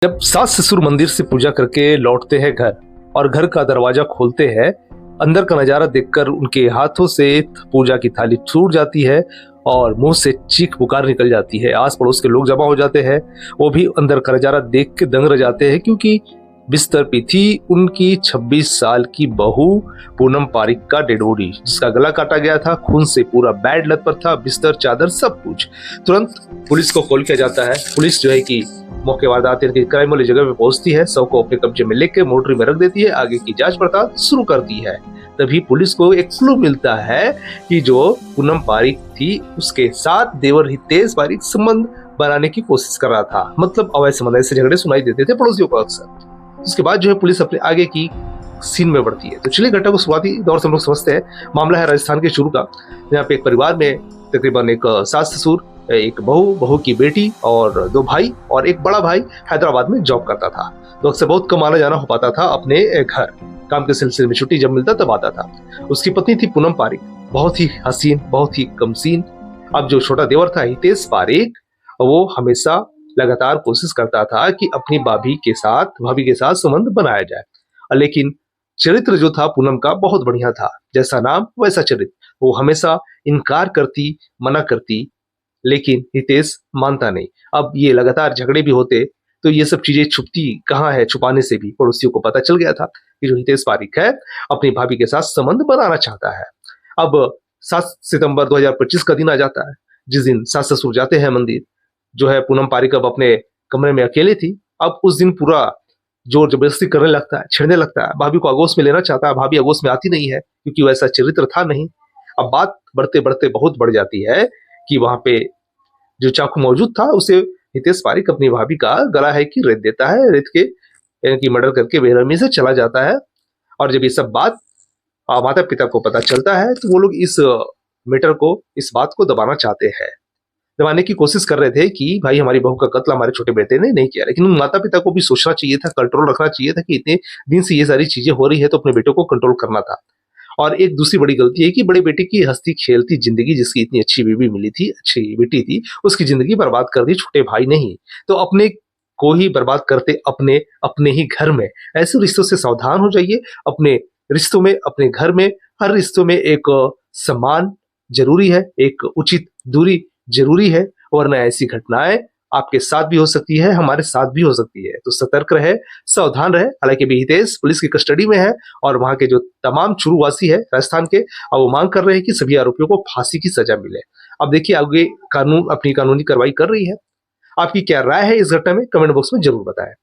जब सास ससुर मंदिर से पूजा करके लौटते हैं घर और घर का दरवाजा खोलते हैं, अंदर का नजारा देखकर उनके हाथों से पूजा की थाली छूट जाती है और मुंह से चीख पुकार निकल जाती है। आस पड़ोस के लोग जमा हो जाते हैं, वो भी अंदर का नजारा देख के दंग रह जाते हैं, क्योंकि बिस्तर पे थी उनकी 26 साल की बहू पूनम पारिक का डेड बॉडी, जिसका गला काटा गया था। खून से पूरा बेड लथपथ था, बिस्तर चादर सब कुछ। तुरंत पुलिस को कॉल किया जाता है। पुलिस जो है कि मौके वारदात क्राइम वाली जगह पे पहुंचती है, शव को अपने कब्जे में लेकर मोटरी में रख देती है, आगे की जांच पड़ताल शुरू करती है। तभी पुलिस को एक क्लू मिलता है कि जो पूनम पारिक थी उसके साथ देवर हितेश पारिक संबंध बनाने की कोशिश कर रहा था। मतलब अवैध संबंध, ऐसे झगड़े सुनाई देते थे पड़ोसियों को अक्सर। उसके बाद जो है पुलिस अपने आगे की सीन में बढ़ती है। तो चलिए घटना को शुरुआती दौर से हम लोग समझते हैं। मामला है राजस्थान के चूरू का, जहाँ पे एक परिवार में तकरीबन एक सास ससुर, एक बहू की बेटी और दो भाई, और एक बड़ा भाई हैदराबाद में जॉब करता था। तो अक्सर बहुत कम आना जाना हो पाता था अपने घर, काम के सिलसिले में छुट्टी जब मिलता तब आता था। उसकी पत्नी थी पूनम पारिक, बहुत ही हसीन, बहुत ही कमसीन। अब जो छोटा देवर था हितेश पारिक, वो हमेशा लगातार कोशिश करता था कि अपनी भाभी के साथ संबंध बनाया जाए, लेकिन चरित्र जो था पूनम का बहुत बढ़िया था। जैसा नाम वैसा चरित्र। वो हमेशा इनकार करती, मना करती, लेकिन हितेश मानता नहीं। अब ये लगातार झगड़े भी होते, तो ये सब चीजें छुपती कहाँ है, छुपाने से भी पड़ोसियों को पता चल गया था कि जो हितेश पारिक है अपनी भाभी के साथ संबंध बनाना चाहता है। अब 7 सितंबर 2025 का दिन आ जाता है, जिस दिन सास ससुर जाते हैं मंदिर। जो है पूनम पारिक अब अपने कमरे में अकेले थी। अब उस दिन पूरा जोर जबरदस्ती करने लगता है, छेड़ने लगता है, भाभी को आगोश में लेना चाहता है। भाभी आगोश में आती नहीं है, क्योंकि वैसा चरित्र था नहीं। अब बात बढ़ते बढ़ते बहुत बढ़ जाती है कि वहां पे जो चाकू मौजूद था उसे हितेश पारिक अपनी भाभी का गला है कि रेत देता है, रेत के यानी कि मर्डर करके बेरहमी से चला जाता है। और जब ये सब बात माता पिता को पता चलता है, तो वो लोग इस मैटर को, इस बात को दबाना चाहते हैं, दबाने की कोशिश कर रहे थे कि भाई हमारी बहू का कत्ल हमारे छोटे बेटे ने नहीं किया। लेकिन उन माता पिता को भी सोचना चाहिए था, कंट्रोल रखना चाहिए था कि इतने दिन से ये सारी चीजें हो रही है, तो अपने बेटों को कंट्रोल करना था। और एक दूसरी बड़ी गलती है कि बड़े बेटे की हंसती खेलती जिंदगी, जिसकी इतनी अच्छी बेबी मिली थी, अच्छी बेटी थी, उसकी जिंदगी बर्बाद कर दी छोटे भाई ने ही। तो अपने को ही बर्बाद करते अपने ही घर में। ऐसे रिश्तों से सावधान हो जाइए। अपने रिश्तों में, अपने घर में, हर रिश्तों में एक सम्मान जरूरी है, एक उचित दूरी जरूरी है, वरना ऐसी घटनाएं आपके साथ भी हो सकती है, हमारे साथ भी हो सकती है। तो सतर्क रहे, सावधान रहे। हालांकि अभी हितेश पुलिस की कस्टडी में है और वहां के जो तमाम चूरूवासी है राजस्थान के, अब वो मांग कर रहे हैं कि सभी आरोपियों को फांसी की सजा मिले। अब देखिए आगे कानून अपनी कानूनी कार्रवाई कर रही है। आपकी क्या राय है इस घटना में, कमेंट बॉक्स में जरूर बताएं।